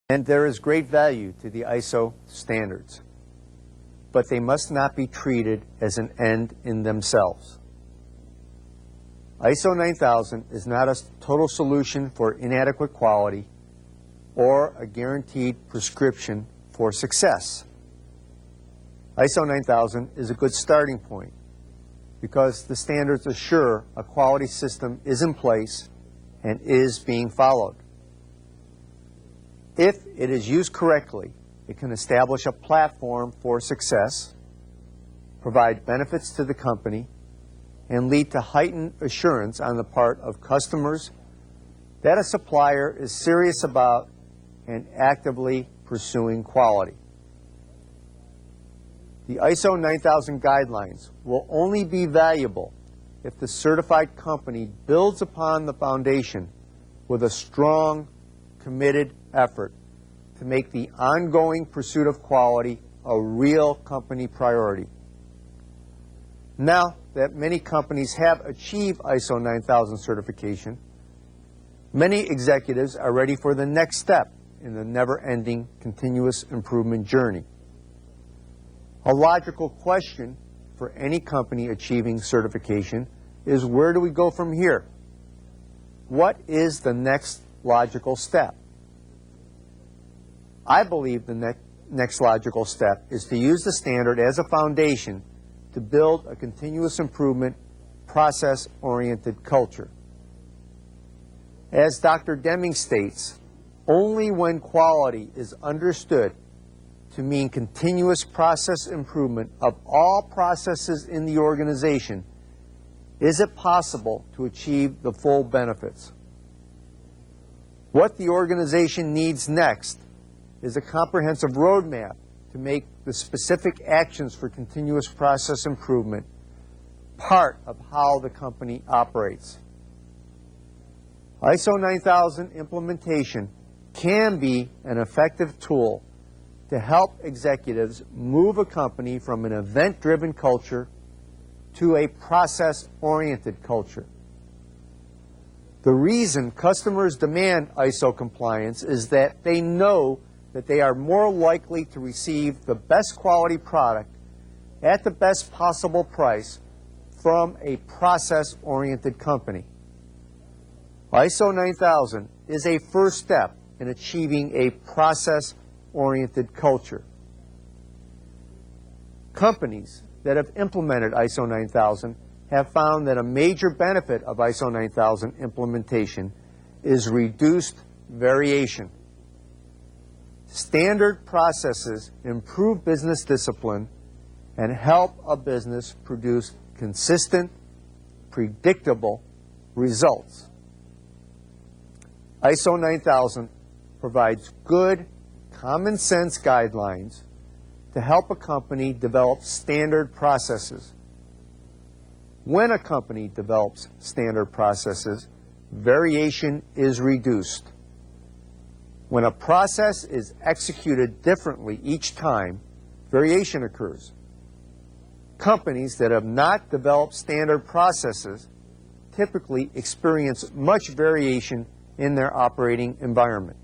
And there is great value to the ISO standards, but they must not be treated as an end in themselves. ISO 9000 is not a total solution for inadequate quality or a guaranteed prescription for success. ISO 9000 is a good starting point because the standards assure a quality system is in place and is being followed. If it is used correctly, it can establish a platform for success, provide benefits to the company, and lead to heightened assurance on the part of customers that a supplier is serious about and actively pursuing quality. The ISO 9000 guidelines will only be valuable if the certified company builds upon the foundation with a strong, committed effort to make the ongoing pursuit of quality a real company priority. Now that many companies have achieved ISO 9000 certification, many executives are ready for the next step in the never-ending continuous improvement journey. A logical question for any company achieving certification is, where do we go from here? What is the next logical step? I believe the next logical step is to use the standard as a foundation to build a continuous improvement, process-oriented culture. As Dr. Deming states, only when quality is understood to mean continuous process improvement of all processes in the organization is it possible to achieve the full benefits. What the organization needs next is a comprehensive roadmap to make the specific actions for continuous process improvement part of how the company operates. ISO 9000 implementation can be an effective tool to help executives move a company from an event-driven culture to a process-oriented culture. The reason customers demand ISO compliance is that they know that they are more likely to receive the best quality product at the best possible price from a process-oriented company. ISO 9000 is a first step in achieving a process-oriented culture. Companies that have implemented ISO 9000 have found that a major benefit of ISO 9000 implementation is reduced variation. Standard processes improve business discipline and help a business produce consistent, predictable results. ISO 9000 provides good, common sense guidelines to help a company develop standard processes. When a company develops standard processes, variation is reduced. When a process is executed differently each time, variation occurs. Companies that have not developed standard processes typically experience much variation in their operating environment.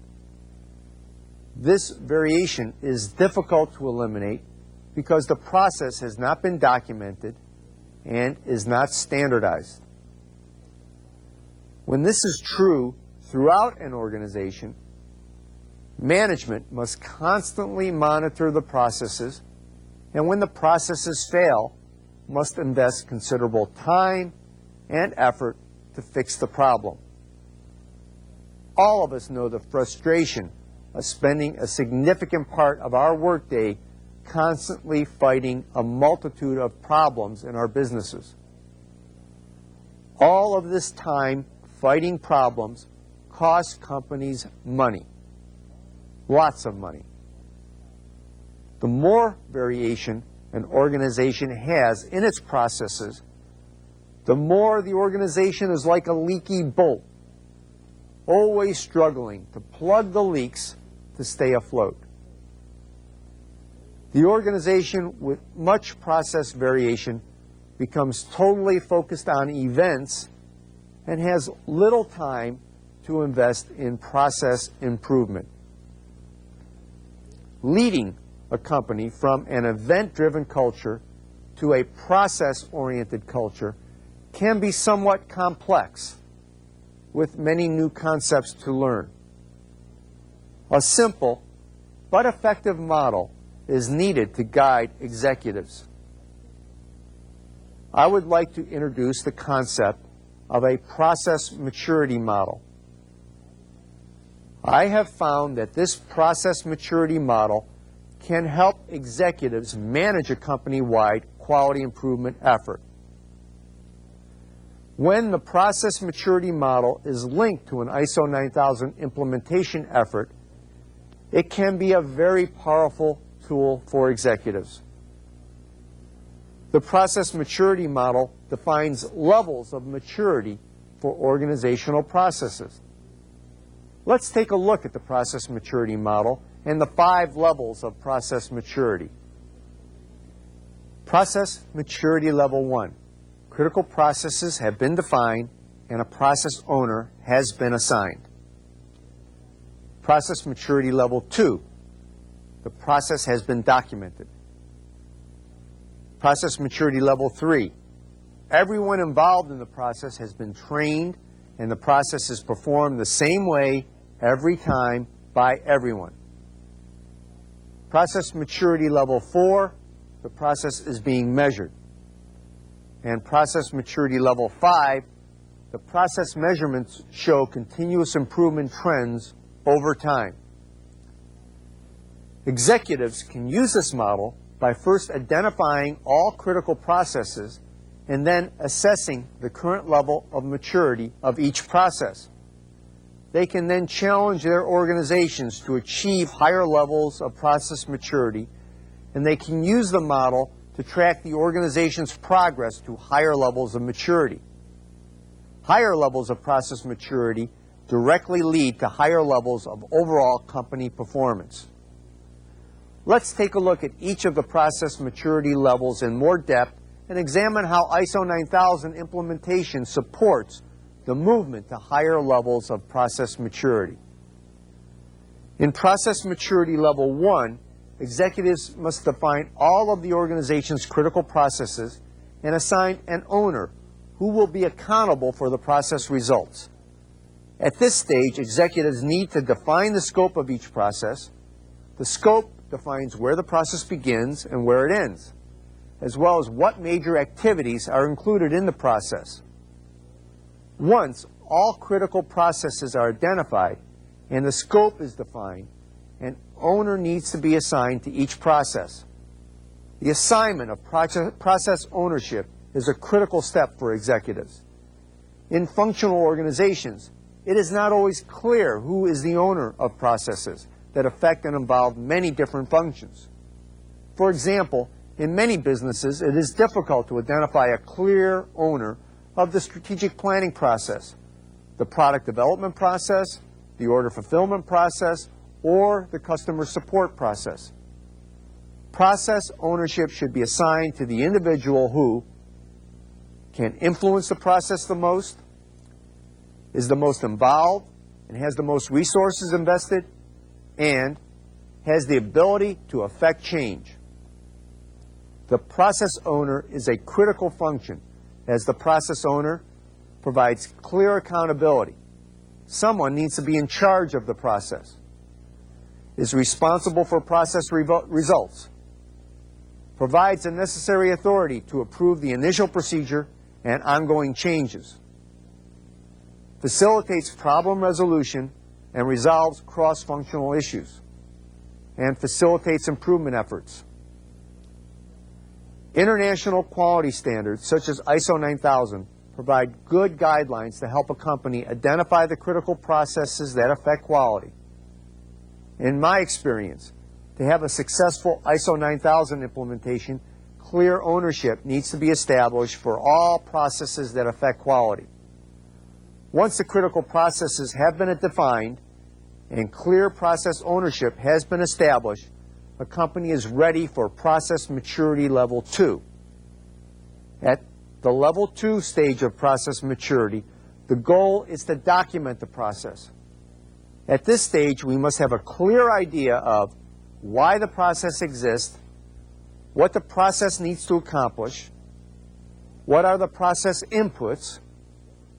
This variation is difficult to eliminate because the process has not been documented and is not standardized. When this is true throughout an organization, management must constantly monitor the processes, and when the processes fail, must invest considerable time and effort to fix the problem. All of us know the frustration of spending a significant part of our workday constantly fighting a multitude of problems in our businesses. All of this time fighting problems costs companies money. Lots of money. The more variation an organization has in its processes, the more the organization is like a leaky boat, always struggling to plug the leaks to stay afloat. The organization with much process variation becomes totally focused on events and has little time to invest in process improvement. leading a company from an event-driven culture to a process-oriented culture can be somewhat complex, with many new concepts to learn. A simple but effective model is needed to guide executives. I would like to introduce the concept of a process maturity model. I have found that this process maturity model can help executives manage a company-wide quality improvement effort. When the process maturity model is linked to an ISO 9000 implementation effort, it can be a very powerful tool for executives. The process maturity model defines levels of maturity for organizational processes. Let's take a look at the process maturity model and the 5 levels of process maturity. Process maturity level 1. Critical processes have been defined and a process owner has been assigned. Process maturity level 2. The process has been documented. Process maturity level 3. Everyone involved in the process has been trained and the process is performed the same way every time by everyone. Process maturity level 4. The process is being measured. And process maturity level 5, the process measurements show continuous improvement trends over time. Executives can use this model by first identifying all critical processes and then assessing the current level of maturity of each process. They can then challenge their organizations to achieve higher levels of process maturity, and they can use the model to track the organization's progress to higher levels of maturity. Higher levels of process maturity directly lead to higher levels of overall company performance. Let's take a look at each of the process maturity levels in more depth and examine how ISO 9000 implementation supports the movement to higher levels of process maturity. In process maturity level 1, executives must define all of the organization's critical processes and assign an owner who will be accountable for the process results. At this stage, executives need to define the scope of each process. The scope defines where the process begins and where it ends, as well as what major activities are included in the process. Once all critical processes are identified and the scope is defined, an owner needs to be assigned to each process. The assignment of process ownership is a critical step for executives. In functional organizations, it is not always clear who is the owner of processes that affect and involve many different functions. For example, in many businesses, it is difficult to identify a clear owner of the strategic planning process, the product development process, the order fulfillment process, or the customer support process. Process ownership should be assigned to the individual who can influence the process the most, is the most involved, and has the most resources invested, and has the ability to affect change. The process owner is a critical function, as the process owner provides clear accountability. Someone needs to be in charge of the process, is responsible for process results, provides the necessary authority to approve the initial procedure and ongoing changes, facilitates problem resolution and resolves cross-functional issues, and facilitates improvement efforts. International quality standards, such as ISO 9000, provide good guidelines to help a company identify the critical processes that affect quality. In my experience, to have a successful ISO 9000 implementation, clear ownership needs to be established for all processes that affect quality. Once the critical processes have been defined and clear process ownership has been established, a company is ready for process maturity level 2. At the level 2 stage of process maturity, the goal is to document the process. At this stage, we must have a clear idea of why the process exists, what the process needs to accomplish, what are the process inputs,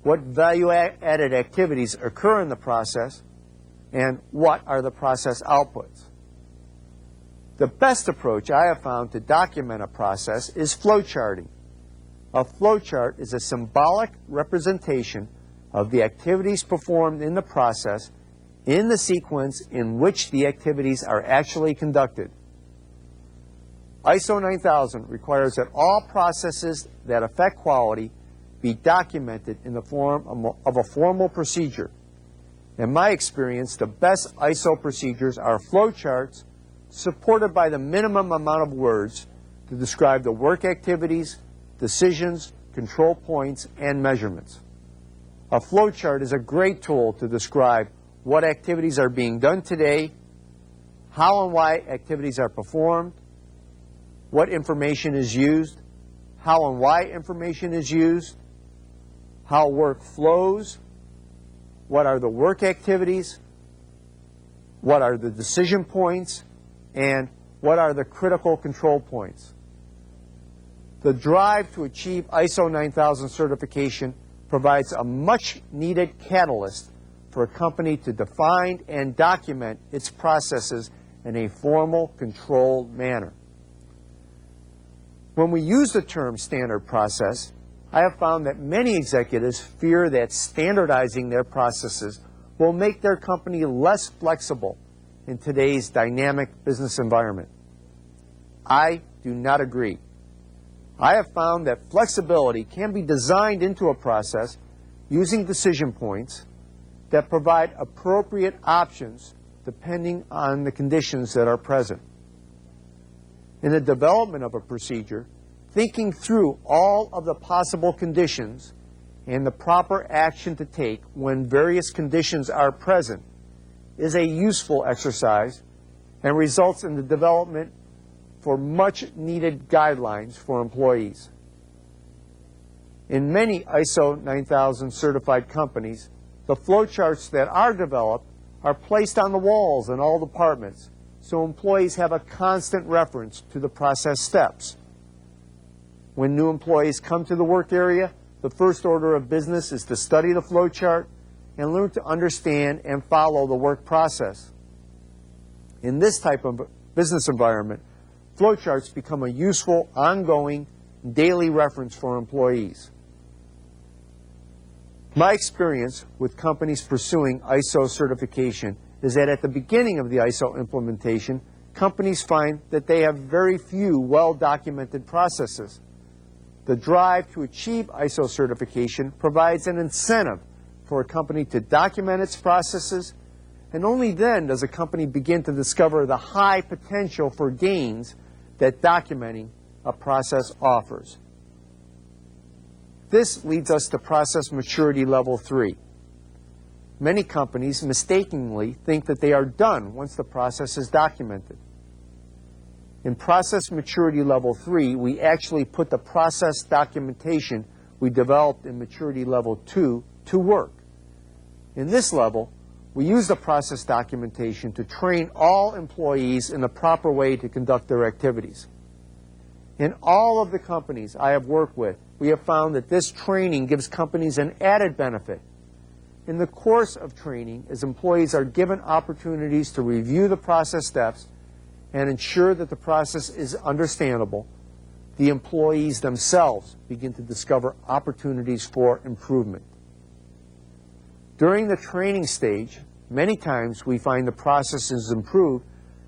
what value-added activities occur in the process, and what are the process outputs. The best approach I have found to document a process is flowcharting. A flowchart is a symbolic representation of the activities performed in the process in the sequence in which the activities are actually conducted. ISO 9000 requires that all processes that affect quality be documented in the form of a formal procedure. In my experience, the best ISO procedures are flowcharts supported by the minimum amount of words to describe the work activities, decisions, control points, and measurements. A flowchart is a great tool to describe what activities are being done today, how and why activities are performed, what information is used, how and why information is used, how work flows, what are the work activities, what are the decision points, and what are the critical control points. The drive to achieve ISO 9000 certification provides a much-needed catalyst for a company to define and document its processes in a formal, controlled manner. When we use the term standard process, I have found that many executives fear that standardizing their processes will make their company less flexible in today's dynamic business environment. I do not agree. I have found that flexibility can be designed into a process using decision points that provide appropriate options depending on the conditions that are present. In the development of a procedure, thinking through all of the possible conditions and the proper action to take when various conditions are present is a useful exercise and results in the development for much-needed guidelines for employees. In many ISO 9000 certified companies, the flowcharts that are developed are placed on the walls in all departments, so employees have a constant reference to the process steps. When new employees come to the work area, the first order of business is to study the flowchart and learn to understand and follow the work process. In this type of business environment, flowcharts become a useful, ongoing, daily reference for employees. My experience with companies pursuing ISO certification is that at the beginning of the ISO implementation, companies find that they have very few well-documented processes. The drive to achieve ISO certification provides an incentive for a company to document its processes, and only then does a company begin to discover the high potential for gains that documenting a process offers. This leads us to process maturity level 3. Many companies mistakenly think that they are done once the process is documented. In process maturity level 3, we actually put the process documentation we developed in maturity level 2 to work. In this level, we use the process documentation to train all employees in the proper way to conduct their activities. In all of the companies I have worked with, we have found that this training gives companies an added benefit. In the course of training, as employees are given opportunities to review the process steps and ensure that the process is understandable, the employees themselves begin to discover opportunities for improvement. During the training stage, many times we find the process is improved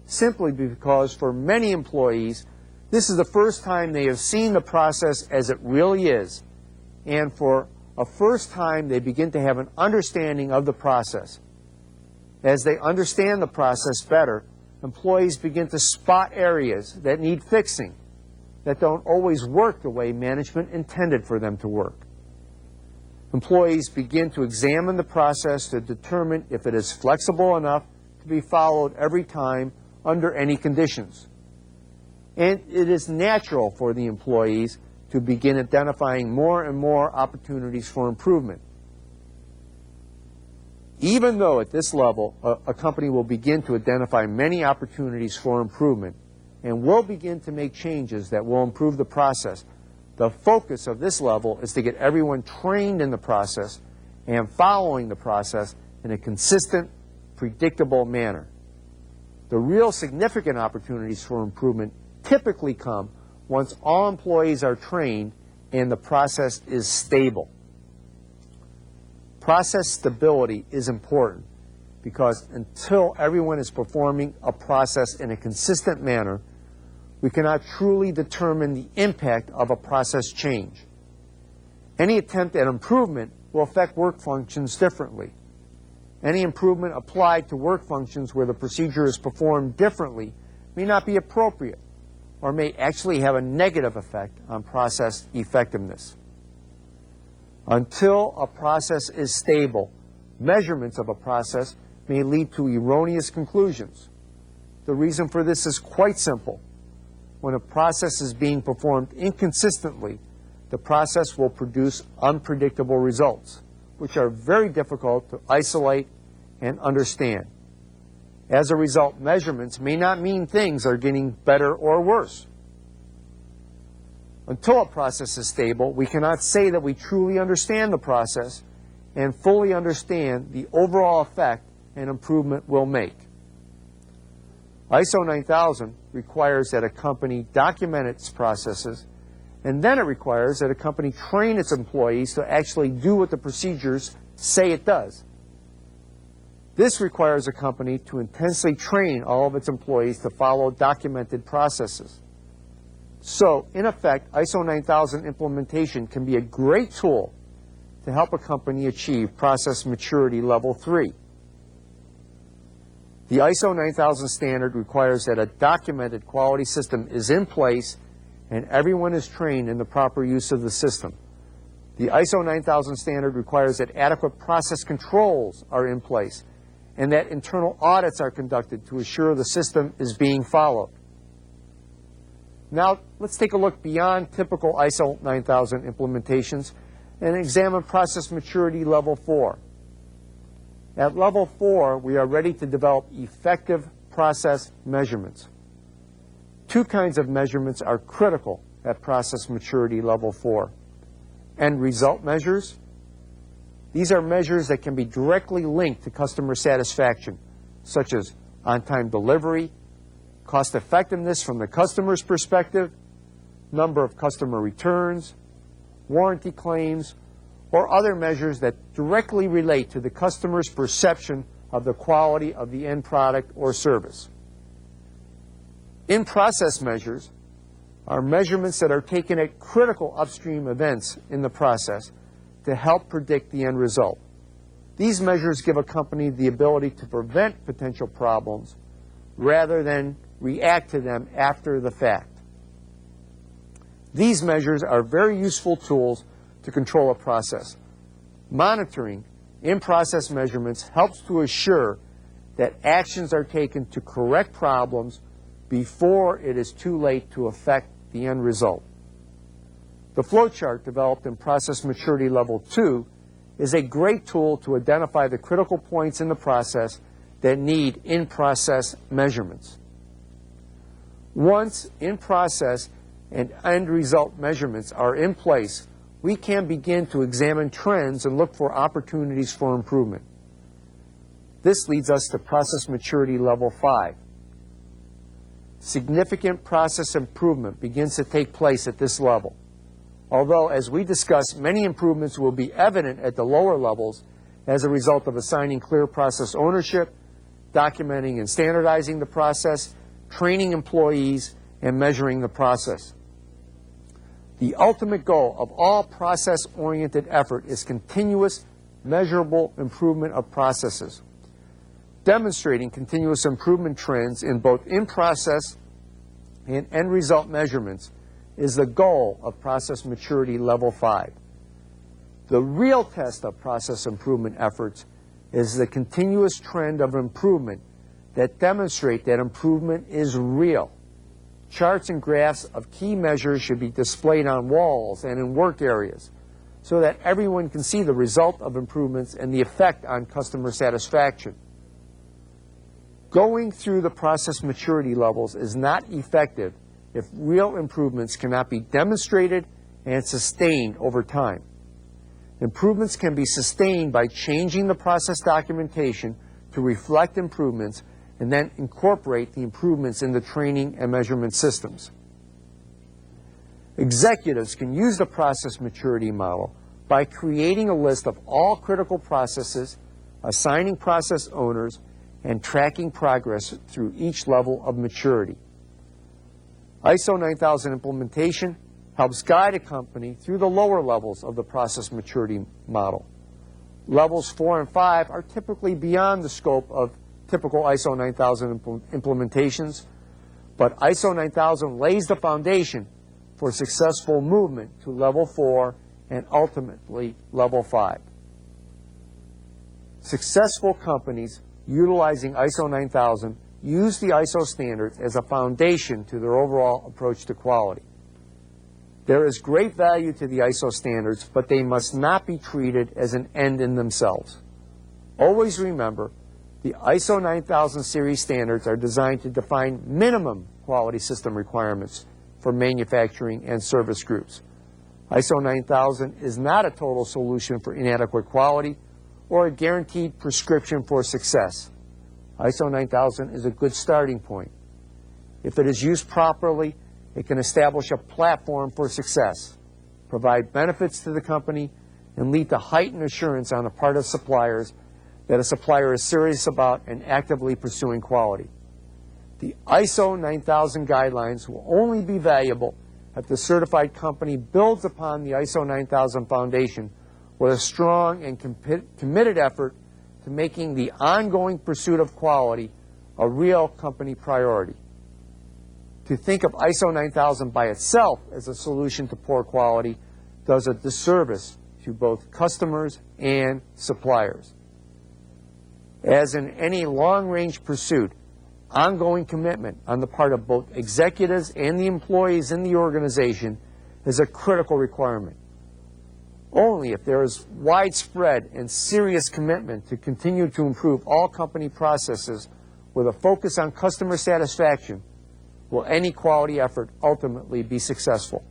simply because for many employees, this is the first time they have seen the process as it really is, and for a first time they begin to have an understanding of the process. As they understand the process better, employees begin to spot areas that need fixing, that don't always work the way management intended for them to work. Employees begin to examine the process to determine if it is flexible enough to be followed every time under any conditions. And it is natural for the employees to begin identifying more and more opportunities for improvement. Even though at this level, a company will begin to identify many opportunities for improvement and will begin to make changes that will improve the process, the focus of this level is to get everyone trained in the process and following the process in a consistent, predictable manner. The real significant opportunities for improvement typically come once all employees are trained and the process is stable. Process stability is important because until everyone is performing a process in a consistent manner, we cannot truly determine the impact of a process change. Any attempt at improvement will affect work functions differently. Any improvement applied to work functions where the procedure is performed differently may not be appropriate or may actually have a negative effect on process effectiveness. Until a process is stable, measurements of a process may lead to erroneous conclusions. The reason for this is quite simple. When a process is being performed inconsistently, the process will produce unpredictable results, which are very difficult to isolate and understand. As a result, measurements may not mean things are getting better or worse. Until a process is stable, we cannot say that we truly understand the process and fully understand the overall effect an improvement will make. ISO 9000 requires that a company document its processes, and then it requires that a company train its employees to actually do what the procedures say it does. This requires a company to intensely train all of its employees to follow documented processes. So, in effect, ISO 9000 implementation can be a great tool to help a company achieve process maturity level 3. The ISO 9000 standard requires that a documented quality system is in place and everyone is trained in the proper use of the system. The ISO 9000 standard requires that adequate process controls are in place and that internal audits are conducted to assure the system is being followed. Now, let's take a look beyond typical ISO 9000 implementations and examine process maturity level 4. At level 4, we are ready to develop effective process measurements. Two kinds of measurements are critical at process maturity level 4. End result measures. These are measures that can be directly linked to customer satisfaction, such as on-time delivery, cost effectiveness from the customer's perspective, number of customer returns, warranty claims, or other measures that directly relate to the customer's perception of the quality of the end product or service. In-process measures are measurements that are taken at critical upstream events in the process to help predict the end result. These measures give a company the ability to prevent potential problems rather than react to them after the fact. These measures are very useful tools to control a process. Monitoring in-process measurements helps to assure that actions are taken to correct problems before it is too late to affect the end result. The flowchart developed in Process Maturity Level 2 is a great tool to identify the critical points in the process that need in-process measurements. Once in-process and end result measurements are in place, we can begin to examine trends and look for opportunities for improvement. This leads us to Process Maturity Level 5. Significant process improvement begins to take place at this level. Although, as we discussed, many improvements will be evident at the lower levels as a result of assigning clear process ownership, documenting and standardizing the process, training employees, and measuring the process. The ultimate goal of all process-oriented effort is continuous, measurable improvement of processes. Demonstrating continuous improvement trends in both in-process and end result measurements is the goal of Process Maturity Level 5. The real test of process improvement efforts is the continuous trend of improvement that demonstrate that improvement is real. Charts and graphs of key measures should be displayed on walls and in work areas so that everyone can see the result of improvements and the effect on customer satisfaction. Going through the process maturity levels is not effective if real improvements cannot be demonstrated and sustained over time. Improvements can be sustained by changing the process documentation to reflect improvements and then incorporate the improvements in the training and measurement systems. Executives can use the process maturity model by creating a list of all critical processes, assigning process owners, and tracking progress through each level of maturity. ISO 9000 implementation helps guide a company through the lower levels of the process maturity model. Levels 4 and 5 are typically beyond the scope of typical ISO 9000 implementations, but ISO 9000 lays the foundation for successful movement to level 4 and ultimately level 5. Successful companies utilizing ISO 9000 use the ISO standards as a foundation to their overall approach to quality. There is great value to the ISO standards, but they must not be treated as an end in themselves. Always remember, the ISO 9000 series standards are designed to define minimum quality system requirements for manufacturing and service groups. ISO 9000 is not a total solution for inadequate quality or a guaranteed prescription for success. ISO 9000 is a good starting point. If it is used properly, it can establish a platform for success, provide benefits to the company, and lead to heightened assurance on the part of suppliers that a supplier is serious about and actively pursuing quality. The ISO 9000 guidelines will only be valuable if the certified company builds upon the ISO 9000 foundation with a strong and committed effort to making the ongoing pursuit of quality a real company priority. To think of ISO 9000 by itself as a solution to poor quality does a disservice to both customers and suppliers. As in any long-range pursuit, ongoing commitment on the part of both executives and the employees in the organization is a critical requirement. Only if there is widespread and serious commitment to continue to improve all company processes with a focus on customer satisfaction will any quality effort ultimately be successful.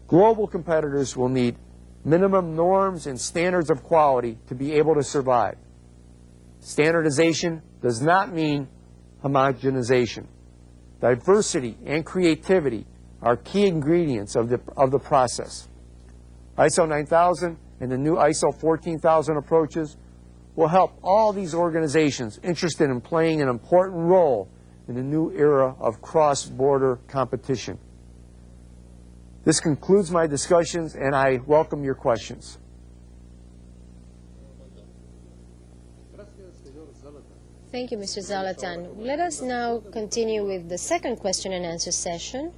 Global competitors will need minimum norms and standards of quality to be able to survive. Standardization does not mean homogenization. Diversity and creativity are key ingredients of the process. ISO 9000 and the new ISO 14000 approaches will help all these organizations interested in playing an important role in the new era of cross-border competition. This concludes my discussions, and I welcome your questions. Thank you, Mr. Zalatan. Let us now continue with the second question and answer session.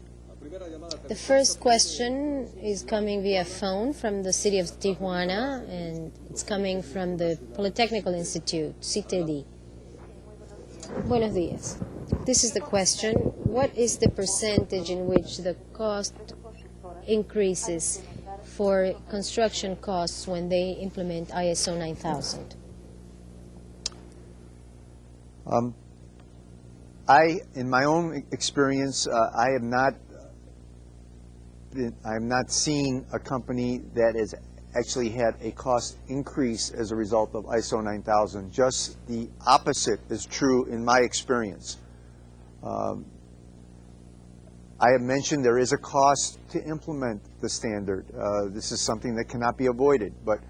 The first question is coming via phone from the city of Tijuana, and it's coming from the Polytechnical Institute, CITEDI. Buenos días. This is the question. What is the percentage in which the cost increases for construction costs when they implement ISO 9000? In my own experience, I have not seen a company that has actually had a cost increase as a result of ISO 9000. Just the opposite is true in my experience. I have mentioned there is a cost to implement the standard. This is something that cannot be avoided. But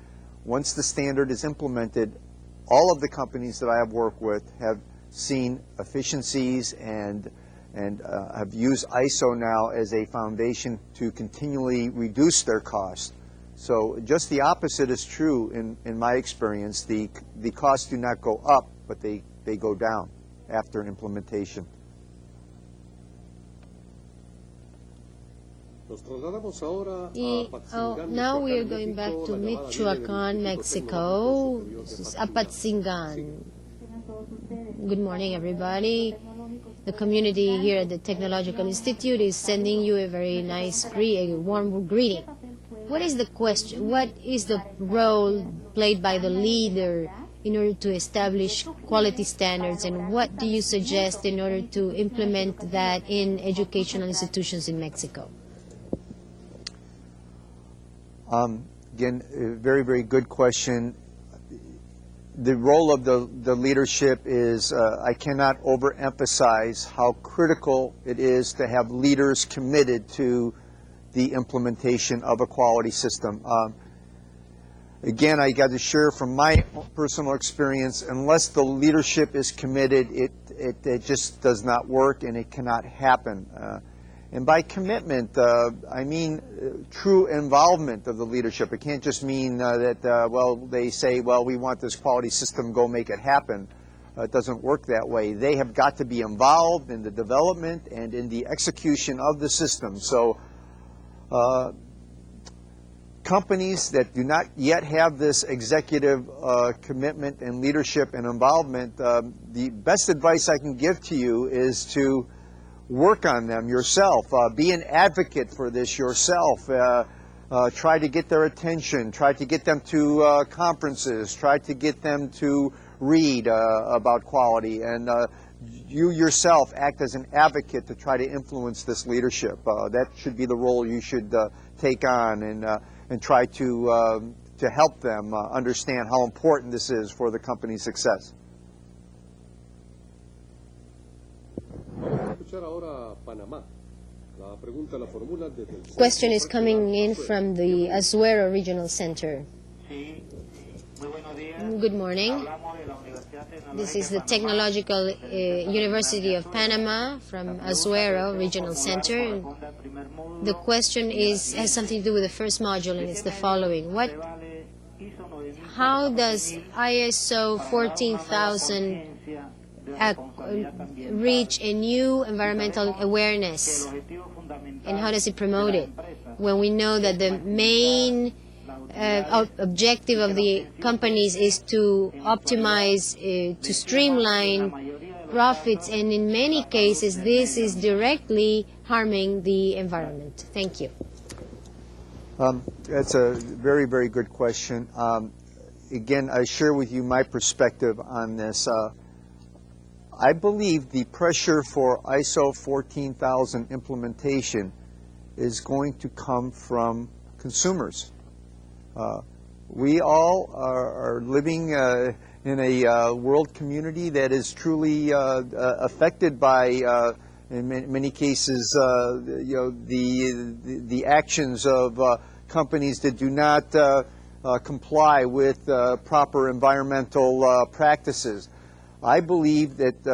once the standard is implemented, all of the companies that I have worked with have seen efficiencies and have used ISO now as a foundation to continually reduce their cost. So just the opposite is true in my experience. The costs do not go up, but they go down after implementation. Now we are going back to Michoacán, Mexico. This is Apatzingan. Good morning, everybody. The community here at the Technological Institute is sending you a very nice, a warm greeting. What is the question? What is the role played by the leader in order to establish quality standards, and what do you suggest in order to implement that in educational institutions in Mexico? Again, a very, very good question. The role of the leadership is, I cannot overemphasize how critical it is to have leaders committed to the implementation of a quality system. Again, I got to share from my personal experience, unless the leadership is committed, it just does not work and it cannot happen. And by commitment, I mean true involvement of the leadership. It can't just mean that, well, they say, well, we want this quality system, go make it happen. It doesn't work that way. They have got to be involved in the development and in the execution of the system. So companies that do not yet have this executive commitment and leadership and involvement, the best advice I can give to you is to work on them yourself. Be an advocate for this yourself. Try to get their attention. Try to get them to conferences. Try to get them to read about quality. And you yourself act as an advocate to try to influence this leadership. That should be the role you should take on, and try to help them understand how important this is for the company's success. Question is coming in from the Azuero Regional Center. Good morning. This is the Technological University of Panama from Azuero Regional Center. The question has something to do with the first module, and it's the following. How does ISO 14000 reach a new environmental awareness, and how does it promote it when we know that the main objective of the companies is to optimize, to streamline profits, and in many cases this is directly harming the environment? Thank you. That's a very, very good question. Again, I share with you my perspective on this. I believe the pressure for ISO 14000 implementation is going to come from consumers. We all are living in a world community that is truly affected by, in many cases, the actions of companies that do not comply with proper environmental practices. I believe that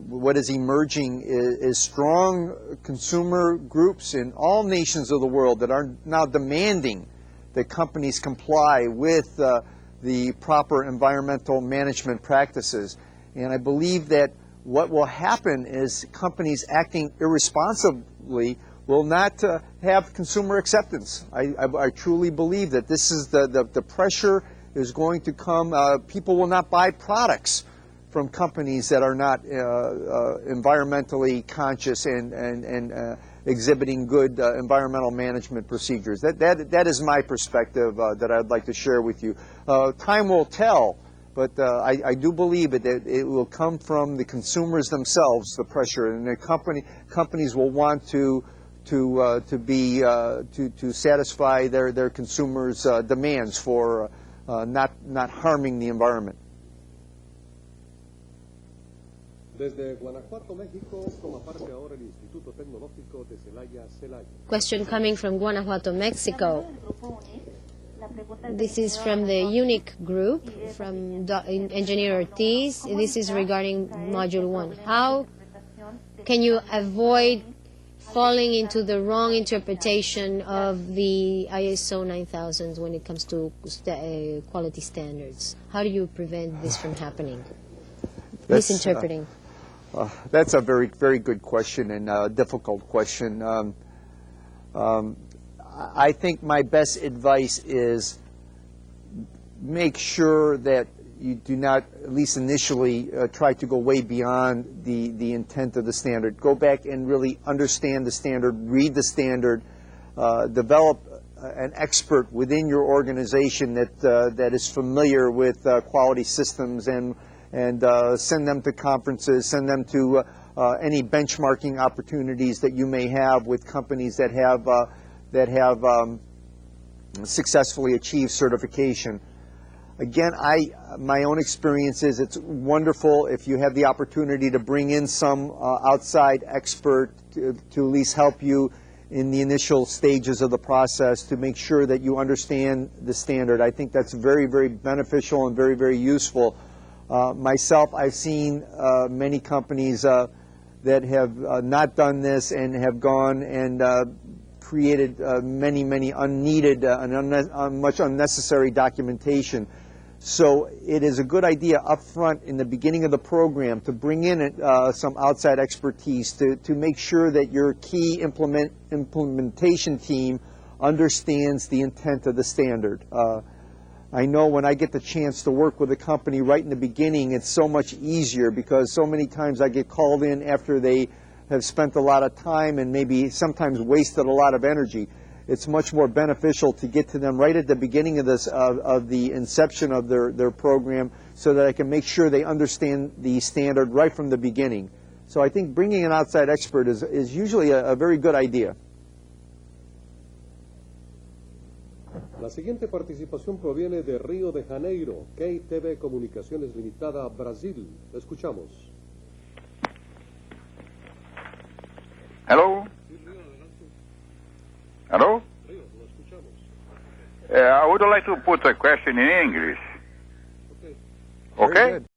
what is emerging is strong consumer groups in all nations of the world that are now demanding that companies comply with the proper environmental management practices. And I believe that what will happen is companies acting irresponsibly will not have consumer acceptance. I truly believe that this is the pressure is going to come. People will not buy products from companies that are not environmentally conscious and exhibiting good environmental management procedures. That is my perspective that I'd like to share with you. Time will tell, but I do believe that it will come from the consumers themselves, the pressure, and the companies will want to satisfy their consumers' demands for not harming the environment. Question coming from Guanajuato, Mexico. This is from the UNIC group, from Engineer Ortiz. This is regarding Module 1. How can you avoid falling into the wrong interpretation of the ISO 9000 when it comes to quality standards? How do you prevent this from happening? Misinterpreting. That's a very, very good question and a difficult question. I think my best advice is make sure that you do not, at least initially, try to go way beyond the intent of the standard. Go back and really understand the standard, read the standard, develop an expert within your organization that is familiar with quality systems, and send them to conferences, send them to any benchmarking opportunities that you may have with companies that have successfully achieved certification. Again, my own experience is it's wonderful if you have the opportunity to bring in some outside expert to at least help you in the initial stages of the process to make sure that you understand the standard. I think that's very, very beneficial and very, very useful. Myself, I've seen many companies that have not done this and have gone and created many unneeded and much unnecessary documentation. So it is a good idea up front in the beginning of the program to bring in some outside expertise to make sure that your key implementation team understands the intent of the standard. I know when I get the chance to work with a company right in the beginning, it's so much easier because so many times I get called in after they have spent a lot of time and maybe sometimes wasted a lot of energy. It's much more beneficial to get to them right at the beginning of the inception of their program so that I can make sure they understand the standard right from the beginning. So I think bringing an outside expert is usually a very good idea. La siguiente participación proviene de Río de Janeiro, KTV Comunicaciones Limitada, Brasil. Escuchamos. Hello? Hello? I would like to put a question in English. Very Okay? good.